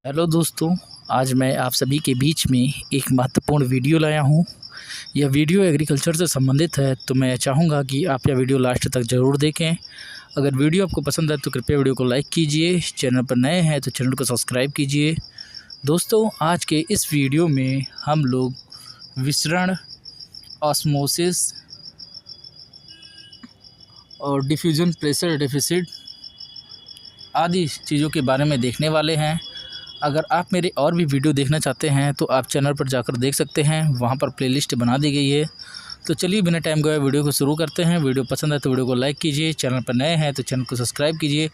Hello दोस्तों, आज मैं आप सभी के बीच में एक महत्वपूर्ण वीडियो लाया हूँ। यह वीडियो एग्रीकल्चर से संबंधित है, तो मैं चाहूँगा कि आप यह वीडियो लास्ट तक ज़रूर देखें। अगर वीडियो आपको पसंद है तो कृपया वीडियो को लाइक कीजिए, चैनल पर नए हैं तो चैनल को सब्सक्राइब कीजिए। दोस्तों, आज के इस वीडियो में हम लोग विसरण, ऑस्मोसिस और डिफ्यूज़न प्रेशर डेफिसिट आदि चीज़ों के बारे में देखने वाले हैं। अगर आप मेरे और भी वीडियो देखना चाहते हैं तो आप चैनल पर जाकर देख सकते हैं, वहां पर प्लेलिस्ट बना दी गई है। तो चलिए बिना टाइम गवाए वीडियो को शुरू करते हैं। वीडियो पसंद है तो वीडियो को लाइक कीजिए, चैनल पर नए हैं तो चैनल को सब्सक्राइब कीजिए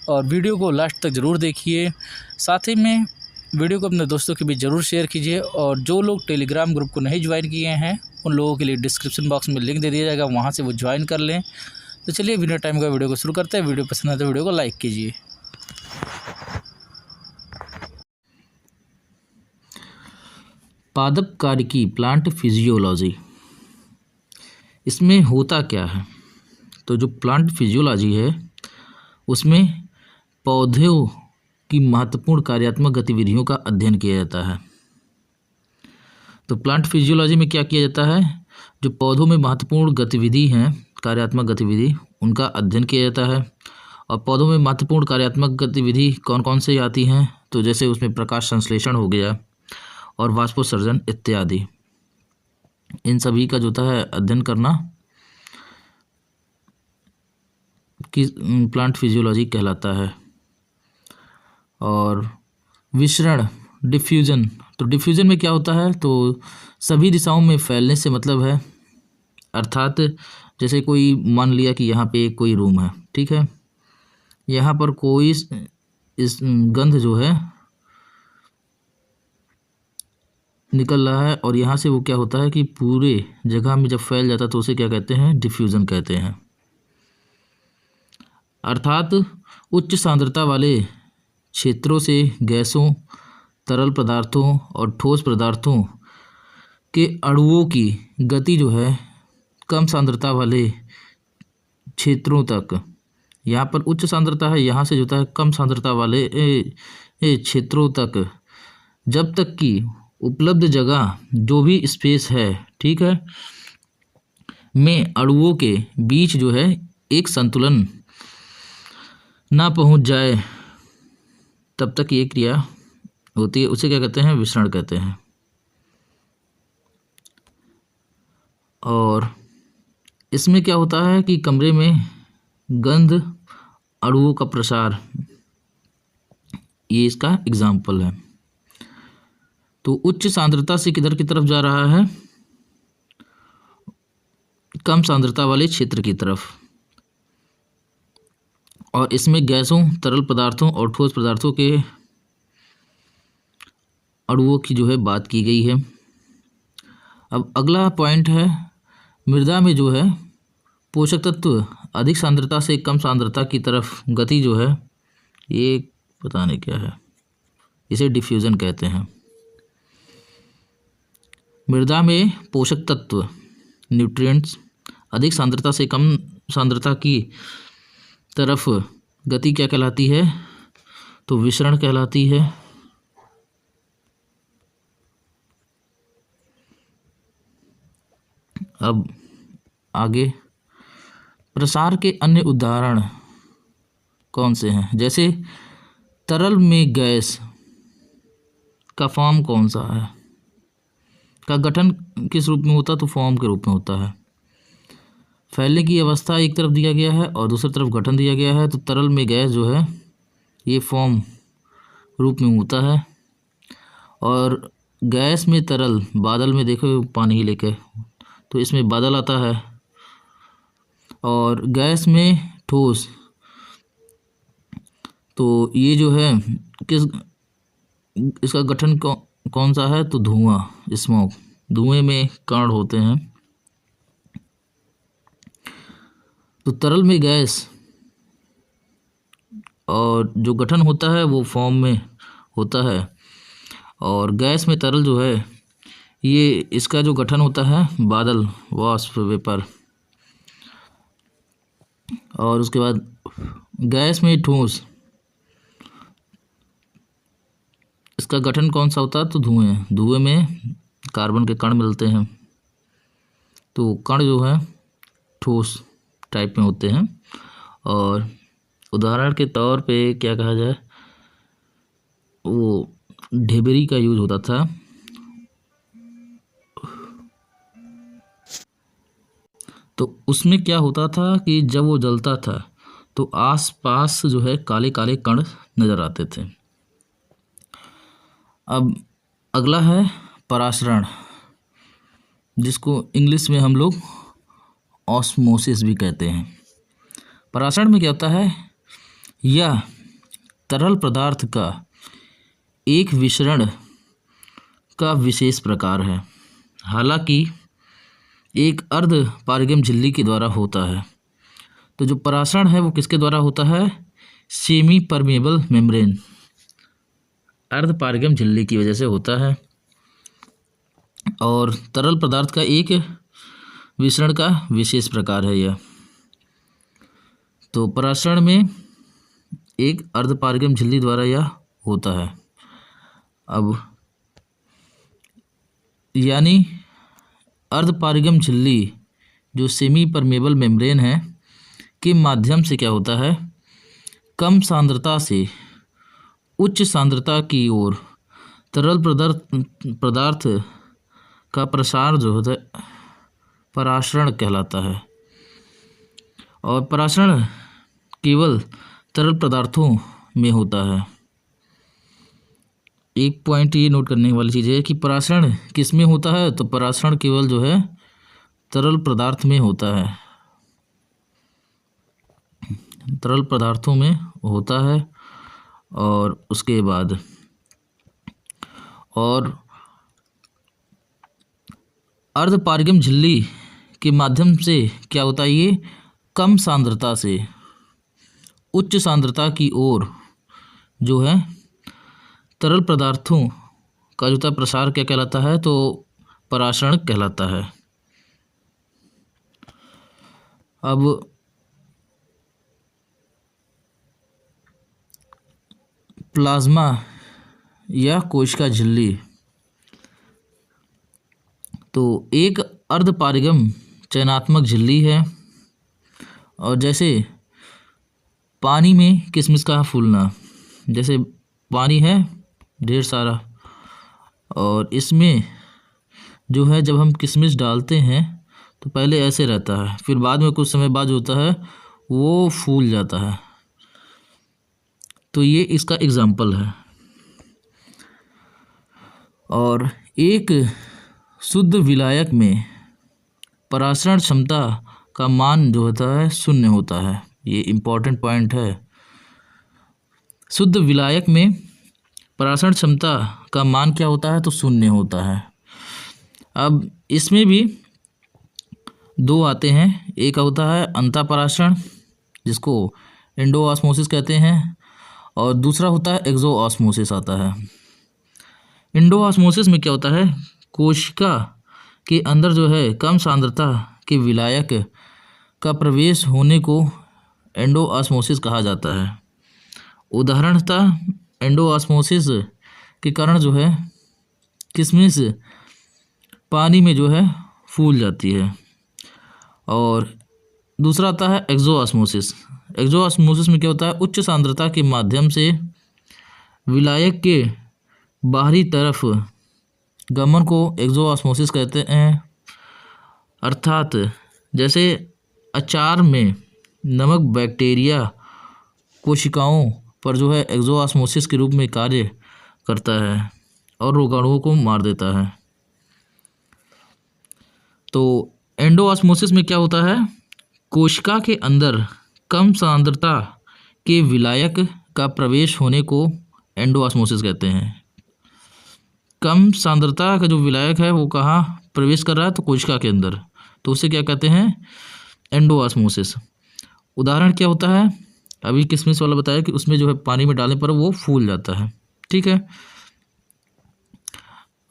और वीडियो को लास्ट तक ज़रूर देखिए। साथ ही में वीडियो को अपने दोस्तों के बीच ज़रूर शेयर कीजिए और जो लोग टेलीग्राम ग्रुप को नहीं ज्वाइन किए हैं उन लोगों के लिए डिस्क्रिप्शन बॉक्स में लिंक दे दिया जाएगा, वहाँ से वो ज्वाइन कर लें। तो चलिए बिना टाइम गवाए वीडियो को शुरू करते हैं। वीडियो पसंद है तो वीडियो को लाइक कीजिए। पादप कार्य की प्लांट फिजियोलॉजी, इसमें होता क्या है? तो जो प्लांट फिजियोलॉजी है उसमें पौधों की महत्वपूर्ण कार्यात्मक गतिविधियों का अध्ययन किया जाता है। तो प्लांट फिजियोलॉजी में क्या किया जाता है? जो पौधों में महत्वपूर्ण गतिविधि हैं, कार्यात्मक गतिविधि, उनका अध्ययन किया जाता है। और पौधों में महत्वपूर्ण कार्यात्मक गतिविधि कौन कौन से आती हैं? तो जैसे उसमें प्रकाश संश्लेषण हो गया और वाष्पोत्सर्जन इत्यादि, इन सभी का जो होता है अध्ययन करना कि प्लांट फिजियोलॉजी कहलाता है। और विसरण, डिफ्यूजन, तो डिफ्यूजन में क्या होता है? तो सभी दिशाओं में फैलने से मतलब है। अर्थात जैसे कोई मान लिया कि यहाँ पे कोई रूम है, ठीक है, यहाँ पर कोई इस गंध जो है निकल रहा है और यहाँ से वो क्या होता है कि पूरे जगह में जब फैल जाता है तो उसे क्या कहते हैं? डिफ्यूज़न कहते हैं। अर्थात उच्च सांद्रता वाले क्षेत्रों से गैसों, तरल पदार्थों और ठोस पदार्थों के अणुओं की गति जो है कम सांद्रता वाले क्षेत्रों तक, यहाँ पर उच्च सांद्रता है, यहाँ से जो होता है कम सांद्रता वाले क्षेत्रों तक, जब तक कि उपलब्ध जगह जो भी स्पेस है, ठीक है, में अणुओं के बीच जो है एक संतुलन ना पहुंच जाए, तब तक ये क्रिया होती है। उसे क्या कहते हैं? विसरण कहते हैं। और इसमें क्या होता है कि कमरे में गंध, अणुओं का प्रसार, ये इसका एग्जाम्पल है। तो उच्च सांद्रता से किधर की तरफ जा रहा है? कम सांद्रता वाले क्षेत्र की तरफ। और इसमें गैसों, तरल पदार्थों और ठोस पदार्थों के अणुओं की जो है बात की गई है। अब अगला पॉइंट है, मृदा में जो है पोषक तत्व अधिक सांद्रता से कम सांद्रता की तरफ गति जो है, ये पता नहीं क्या है, इसे डिफ्यूजन कहते हैं। मृदा में पोषक तत्व, न्यूट्रिएंट्स, अधिक सांद्रता से कम सांद्रता की तरफ गति क्या कहलाती है? तो विसरण कहलाती है। अब आगे प्रसार के अन्य उदाहरण कौन से हैं? जैसे तरल में गैस का फॉर्म कौन सा है, का गठन किस रूप में होता है? तो फॉर्म के रूप में होता है। फैलने की अवस्था एक तरफ दिया गया है और दूसरी तरफ गठन दिया गया है। तो तरल में गैस जो है ये फॉर्म रूप में होता है। और गैस में तरल, बादल में देखो पानी ही लेके, तो इसमें बादल आता है। और गैस में ठोस, तो ये जो है किस, इसका गठन कौन सा है? तो धुआं, स्मोक, धुएं में कण होते हैं। तो तरल में गैस और जो गठन होता है वो फॉर्म में होता है। और गैस में तरल जो है ये इसका जो गठन होता है बादल, वाष्प, वेपर। और उसके बाद गैस में ठोस, इसका गठन कौन सा होता है? तो धुएं। धुएं में कार्बन के कण मिलते हैं, तो कण जो है ठोस टाइप में होते हैं। और उदाहरण के तौर पे क्या कहा जाए, वो ढेबरी का यूज होता था। तो उसमें क्या होता था कि जब वो जलता था तो आसपास जो है काले काले कण नज़र आते थे। अब अगला है परासरण, जिसको इंग्लिश में हम लोग ऑस्मोसिस भी कहते हैं। परासरण में क्या होता है, यह तरल पदार्थ का एक विसरण का विशेष प्रकार है, हालांकि एक अर्ध पारगम्य झिल्ली के द्वारा होता है। तो जो परासरण है वो किसके द्वारा होता है? सेमी परमेबल मेम्ब्रेन, अर्ध पारगम्य झिल्ली की वजह से होता है। और तरल पदार्थ का एक विसरण का विशेष प्रकार है यह। तो परासरण में एक अर्ध पारगम्य झिल्ली द्वारा यह होता है। अब यानी अर्ध पारगम्य झिल्ली जो सेमी परमेबल मेम्ब्रेन है के माध्यम से क्या होता है, कम सांद्रता से उच्च सांद्रता की ओर तरल पदार्थ का प्रसार जो होता है परासरण कहलाता है। और परासरण केवल तरल पदार्थों में होता है। एक पॉइंट ये नोट करने वाली चीज़ है कि परासरण किस में होता है, तो परासरण केवल जो है तरल पदार्थ में होता है, तरल पदार्थों में होता है। और उसके बाद और अर्ध पारगम्य झिल्ली के माध्यम से क्या होता है, ये कम सांद्रता से उच्च सांद्रता की ओर जो है तरल पदार्थों का जो प्रसार क्या कहलाता है, तो परासरण कहलाता है। अब प्लाज्मा या कोशिका झिल्ली, तो एक अर्ध पारगम्य चयनात्मक झिल्ली है। और जैसे पानी में किशमिश का फूलना, जैसे पानी है ढेर सारा, और इसमें जो है जब हम किशमिश डालते हैं तो पहले ऐसे रहता है, फिर बाद में कुछ समय बाद जो होता है वो फूल जाता है। तो ये इसका एग्जाम्पल है। और एक शुद्ध विलायक में परासरण क्षमता का मान जो होता है 0 होता है। ये इम्पॉर्टेंट पॉइंट है। शुद्ध विलायक में परासरण क्षमता का मान क्या होता है, तो 0 होता है। अब इसमें भी दो आते हैं, एक होता है अंतःपरासरण जिसको एंडोऑस्मोसिस कहते हैं, और दूसरा होता है एक्सोऑस्मोसिस आता है। एंडोऑस्मोसिस में क्या होता है, कोशिका के अंदर जो है कम सांद्रता के विलायक का प्रवेश होने को एंडोऑस्मोसिस कहा जाता है। उदाहरणतः एंडोऑस्मोसिस के कारण जो है किशमिश पानी में जो है फूल जाती है। और दूसरा आता है एक्सोऑस्मोसिस। एक्सोऑस्मोसिस में क्या होता है, उच्च सांद्रता के माध्यम से विलायक के बाहरी तरफ गमन को एक्सोऑस्मोसिस कहते हैं। अर्थात जैसे अचार में नमक बैक्टीरिया कोशिकाओं पर जो है एक्सोऑस्मोसिस के रूप में कार्य करता है और रोगाणुओं को मार देता है। तो एंडोऑस्मोसिस में क्या होता है, कोशिका के अंदर कम सांद्रता के विलायक का प्रवेश होने को एंडोऑस्मोसिस कहते हैं। कम सांद्रता का जो विलायक है वो कहाँ प्रवेश कर रहा है, तो कोशिका के अंदर, तो उसे क्या कहते हैं, एंडोऑस्मोसिस। उदाहरण क्या होता है, अभी किशमिश वाला बताया कि उसमें जो है पानी में डालने पर वो फूल जाता है, ठीक है।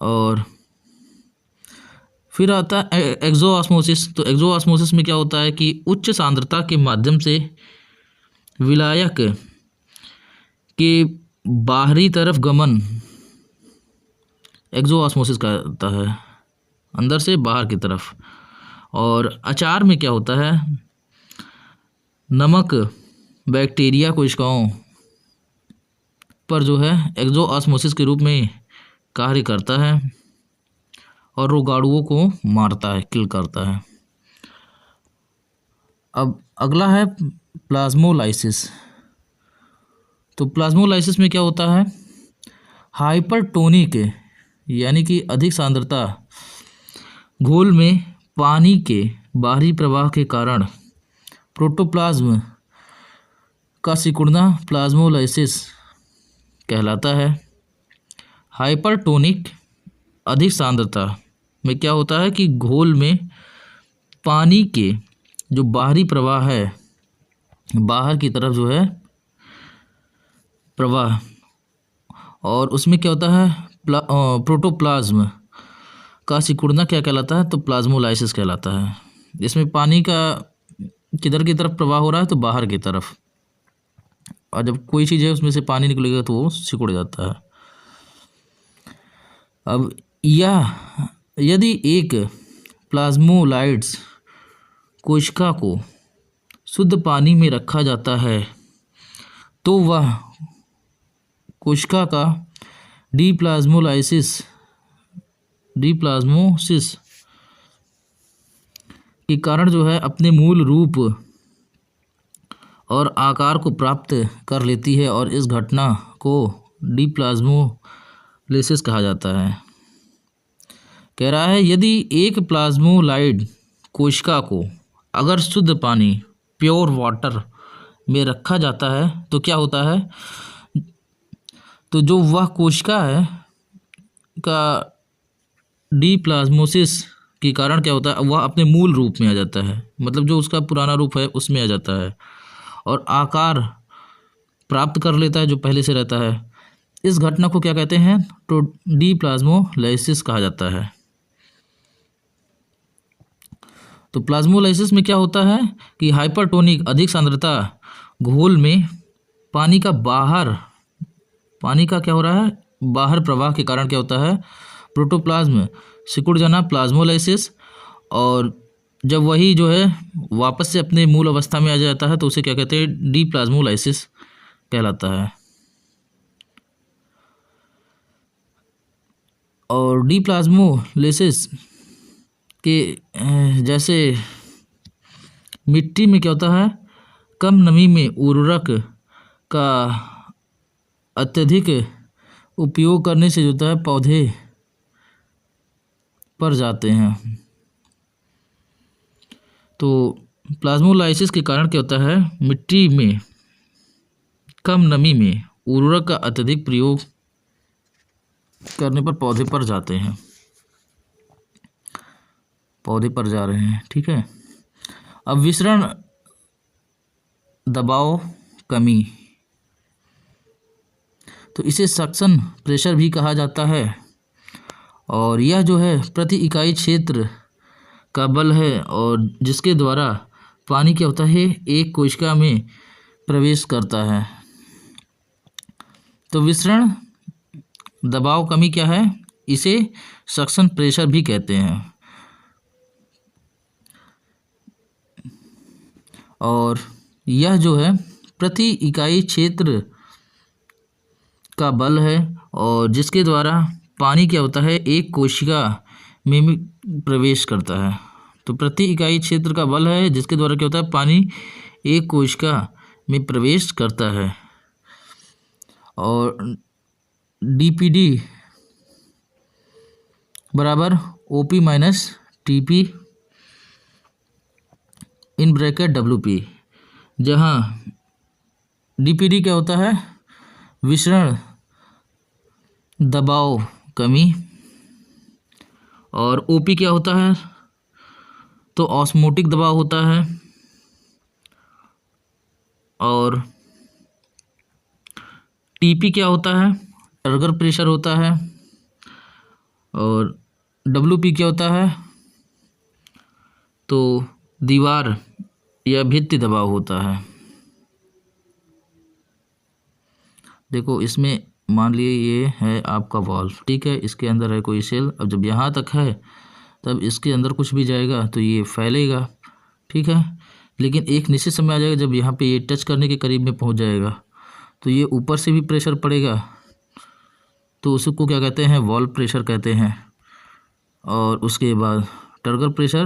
और फिर आता है एक्सोऑस्मोसिस। तो एक्सोऑस्मोसिस में क्या होता है कि उच्च सांद्रता के माध्यम से विलायक के बाहरी तरफ गमन एक्सोऑस्मोसिस कहता है, अंदर से बाहर की तरफ। और अचार में क्या होता है, नमक बैक्टीरिया कोशिकाओं पर जो है एक्सोऑस्मोसिस के रूप में कार्य करता है और रोगाणुओं को मारता है, किल करता है। अब अगला है प्लाज्मोलाइसिस। तो प्लाज्मोलाइसिस में क्या होता है, हाइपरटोनिक यानी कि अधिक सांद्रता घोल में पानी के बाहरी प्रवाह के कारण प्रोटोप्लाज्म का सिकुड़ना प्लाज्मोलाइसिस कहलाता है। हाइपरटोनिक अधिक सांद्रता में क्या होता है कि घोल में पानी के जो बाहरी प्रवाह है, बाहर की तरफ जो है प्रवाह, और उसमें क्या होता है प्रोटोप्लाज्म का सिकुड़ना क्या कहलाता है, तो प्लाज्मोलाइसिस कहलाता है। इसमें पानी का किधर की तरफ प्रवाह हो रहा है, तो बाहर की तरफ, और जब कोई चीज़ है उसमें से पानी निकलेगा तो वो सिकुड़ जाता है। अब यदि एक प्लाज्मोलाइट्स कोशिका को शुद्ध पानी में रखा जाता है तो वह कोशिका का डीप्लाज्मोसिस के कारण जो है अपने मूल रूप और आकार को प्राप्त कर लेती है, और इस घटना को डीप्लाज्मोलाइसिस कहा जाता है। कह रहा है यदि एक प्लाज्मोलाइट कोशिका को अगर शुद्ध पानी प्योर वाटर में रखा जाता है तो क्या होता है, तो जो वह कोशिका है का डीप्लाज्मोसिस के कारण क्या होता है, वह अपने मूल रूप में आ जाता है, मतलब जो उसका पुराना रूप है उसमें आ जाता है और आकार प्राप्त कर लेता है जो पहले से रहता है। इस घटना को क्या कहते हैं, तो डीप्लाज्मोलाइसिस कहा जाता है। तो प्लाज्मोलाइसिस में क्या होता है कि हाइपरटोनिक अधिक सांद्रता घोल में पानी का क्या हो रहा है, बाहर प्रवाह के कारण क्या होता है, प्रोटोप्लाज्म सिकुड़ जाना प्लाज्मोलाइसिस, और जब वही जो है वापस से अपने मूल अवस्था में आ जाता है तो उसे क्या कहते हैं, डीप्लाज्मोलाइसिस कहलाता है। और डीप्लाज्मोलाइसिस के जैसे मिट्टी में क्या होता है, कम नमी में उर्वरक का अत्यधिक उपयोग करने से जो होता है पौधे पर जाते हैं। तो प्लाज्मोलाइसिस के कारण क्या होता है, मिट्टी में कम नमी में उर्वरक का अत्यधिक प्रयोग करने पर पौधे पर जाते हैं, पौधे पर जा रहे हैं। ठीक है। अब विसरण दबाव कमी, तो इसे सक्शन प्रेशर भी कहा जाता है, और यह जो है प्रति इकाई क्षेत्र का बल है और जिसके द्वारा पानी क्या होता है एक कोशिका में प्रवेश करता है। तो विसरण दबाव कमी क्या है, इसे सक्शन प्रेशर भी कहते हैं। और यह जो है प्रति इकाई क्षेत्र का बल है और जिसके द्वारा पानी क्या होता है एक कोशिका में प्रवेश करता है। तो प्रति इकाई क्षेत्र का बल है जिसके द्वारा क्या होता है पानी एक कोशिका में प्रवेश करता है। और डीपीडी बराबर OP minus TP in bracket WP, जहाँ डीपीडी क्या होता है विसरण दबाव कमी, और ओपी क्या होता है तो ऑस्मोटिक दबाव होता है, और टीपी क्या होता है टर्गर प्रेशर होता है, और डब्ल्यूपी क्या होता है तो दीवार या भित्ति दबाव होता है। देखो इसमें मान लिए ये है आपका वॉल्व, ठीक है, इसके अंदर है कोई सेल। अब जब यहाँ तक है तब इसके अंदर कुछ भी जाएगा तो ये फैलेगा, ठीक है। लेकिन एक निश्चित समय आ जाएगा जब यहाँ पे ये टच करने के करीब में पहुँच जाएगा तो ये ऊपर से भी प्रेशर पड़ेगा, तो उसको क्या कहते हैं, वॉल्व प्रेशर कहते हैं। और उसके बाद टर्गर प्रेशर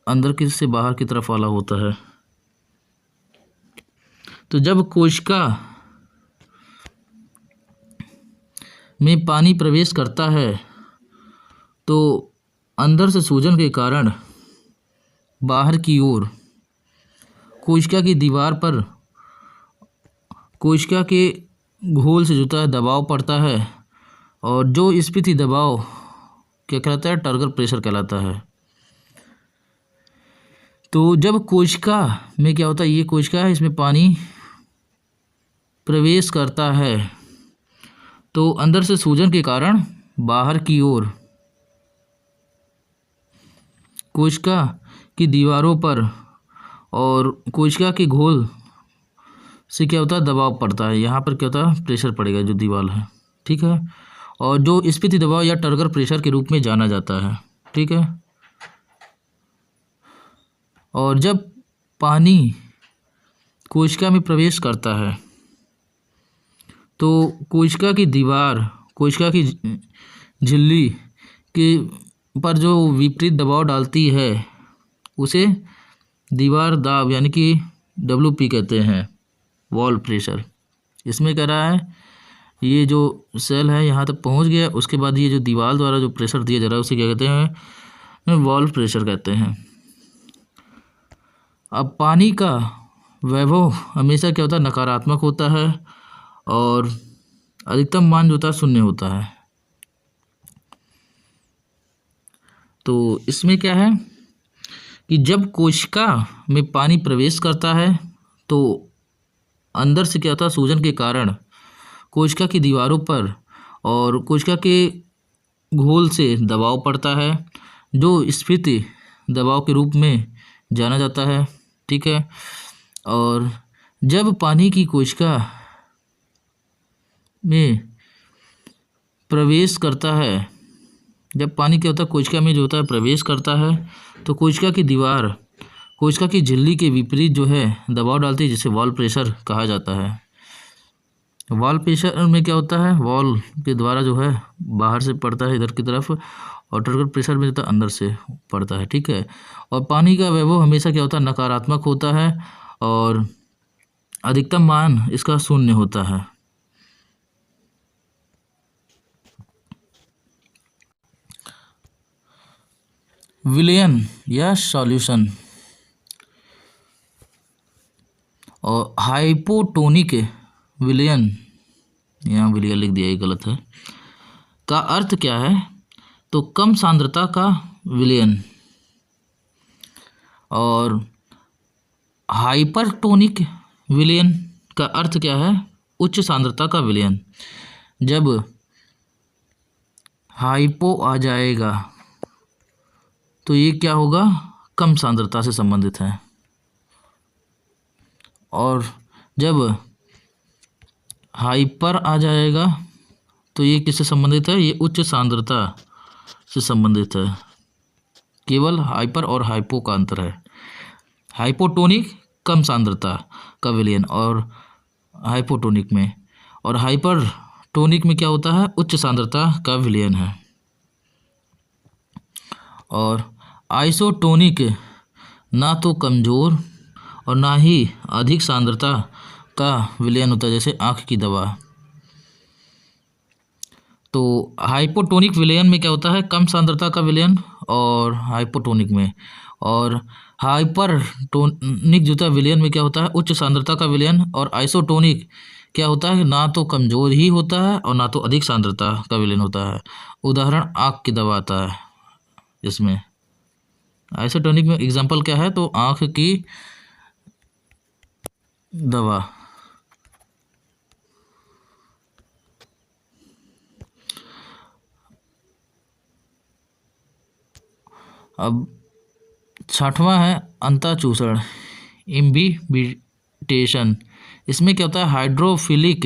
अंदर की से बाहर की तरफ वाला होता है। तो जब कोशिका में पानी प्रवेश करता है तो अंदर से सूजन के कारण बाहर की ओर कोशिका की दीवार पर कोशिका के घोल से जुटा है दबाव पड़ता है, और जो स्फीति दबाव क्या कहलाता है, टर्गर प्रेशर कहलाता है। तो जब कोशिका में क्या होता है, ये कोशिका है, इसमें पानी प्रवेश करता है तो अंदर से सूजन के कारण बाहर की ओर कोशिका की दीवारों पर और कोशिका के घोल से क्या होता है, दबाव पड़ता है। यहाँ पर क्या होता है, प्रेशर पड़ेगा जो दीवार है, ठीक है, और जो स्फीति दबाव या टर्गर प्रेशर के रूप में जाना जाता है, ठीक है। और जब पानी कोशिका में प्रवेश करता है तो कोशिका की दीवार कोशिका की झिल्ली के पर जो विपरीत दबाव डालती है उसे दीवार दाब यानी कि WP कहते हैं, वॉल्व प्रेशर। इसमें कह रहा है ये जो सेल है यहाँ तक पहुँच गया, उसके बाद ये जो दीवार द्वारा जो प्रेशर दिया जा रहा है उसे क्या कहते हैं, वॉल्व प्रेशर कहते हैं। अब पानी का वैभव हमेशा क्या होता है, नकारात्मक होता है, और अधिकतम मान जो होता है 0 होता है। तो इसमें क्या है कि जब कोशिका में पानी प्रवेश करता है तो अंदर से क्या होता है, सूजन के कारण कोशिका की दीवारों पर और कोशिका के घोल से दबाव पड़ता है, जो स्फीति दबाव के रूप में जाना जाता है, ठीक है। और जब पानी की कोशिका में प्रवेश करता है, जब पानी क्या होता है, कोशिका में जो होता है प्रवेश करता है तो कोशिका की दीवार कोशिका की झिल्ली के विपरीत जो है दबाव डालती है, जिसे वॉल्व प्रेशर कहा जाता है। वॉल्व प्रेशर में क्या होता है, वॉल्व के द्वारा जो है बाहर से पड़ता है इधर की तरफ, और टर्गर प्रेशर में जो है अंदर से पड़ता है, ठीक है। और पानी का वैभव हमेशा क्या होता है, नकारात्मक होता है, और अधिकतम मान इसका 0 होता है। विलयन या सॉल्यूशन और हाइपोटोनिक विलयन, यहाँ विलयन लिख दिया, ये गलत है, का अर्थ क्या है, तो कम सांद्रता का विलयन। और हाइपरटोनिक विलयन का अर्थ क्या है, उच्च सांद्रता का विलयन। जब हाइपो आ जाएगा तो ये क्या होगा, कम सांद्रता से संबंधित है, और जब हाइपर आ जाएगा तो ये किससे संबंधित है, ये उच्च सांद्रता से संबंधित है। केवल हाइपर और हाइपो का अंतर है। हाइपोटोनिक कम सांद्रता का विलयन और हाइपोटोनिक में, और हाइपरटोनिक में क्या होता है, उच्च सांद्रता का विलयन है। और आइसोटोनिक ना तो कमज़ोर और ना ही अधिक सांद्रता का विलयन होता है, जैसे आँख की दवा। तो हाइपोटोनिक विलयन में क्या होता है, कम सांद्रता का विलयन, और हाइपोटोनिक में, और हाइपरटोनिक जो होता है विलयन में क्या होता है, उच्च सांद्रता का विलयन। और आइसोटोनिक क्या होता है, ना तो कमज़ोर ही होता है और ना तो अधिक सांद्रता का विलयन होता है। उदाहरण आँख की दवा आता है इसमें। आइसोटोनिक में एग्जाम्पल क्या है, तो आँख की दवा। अब 6वां है अंतःचूषण, इम्बिबिटेशन इसमें क्या होता है, हाइड्रोफिलिक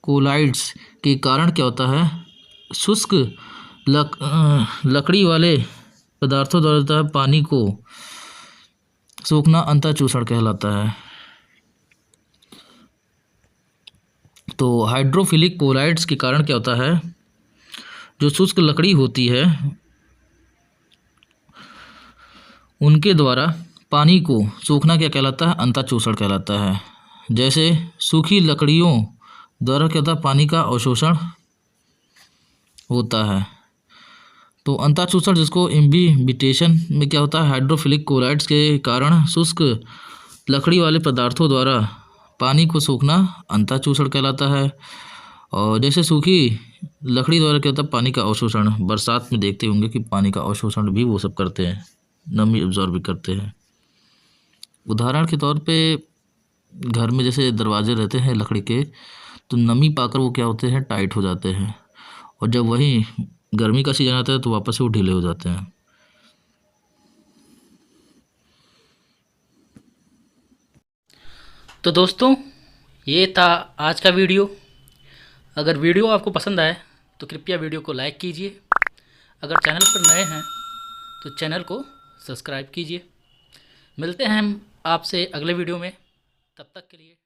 कोलाइड्स के कारण क्या होता है, शुष्क लकड़ी वाले पदार्थों द्वारा पानी को सोखना अंतःचूषण कहलाता है। तो हाइड्रोफिलिक कोलाइड्स के कारण क्या होता है, जो शुष्क लकड़ी होती है उनके द्वारा पानी को सोखना क्या कहलाता है, अंतःचूषण कहलाता है। जैसे सूखी लकड़ियों द्वारा क्या होता है, पानी का अवशोषण होता है। तो अंतःचूषण जिसको इम्बिबिटेशन में क्या होता है, हाइड्रोफिलिक कोलाइड्स के कारण शुष्क लकड़ी वाले पदार्थों द्वारा पानी को सोखना अंतःचूषण कहलाता है। और जैसे सूखी लकड़ी द्वारा क्या होता है, पानी का अवशोषण, बरसात में देखते होंगे कि पानी का अवशोषण भी वो सब करते हैं, नमी एब्जॉर्ब भी करते हैं। उदाहरण के तौर पे घर में जैसे दरवाजे रहते हैं लकड़ी के, तो नमी पाकर वो क्या होते हैं, टाइट हो जाते हैं, और जब वही गर्मी का सीजन आता है तो वापस से वो ढीले हो जाते हैं। तो दोस्तों, ये था आज का वीडियो। अगर वीडियो आपको पसंद आए तो कृपया वीडियो को लाइक कीजिए। अगर चैनल पर नए हैं तो चैनल को सब्सक्राइब कीजिए। मिलते हैं हम आपसे अगले वीडियो में, तब तक के लिए।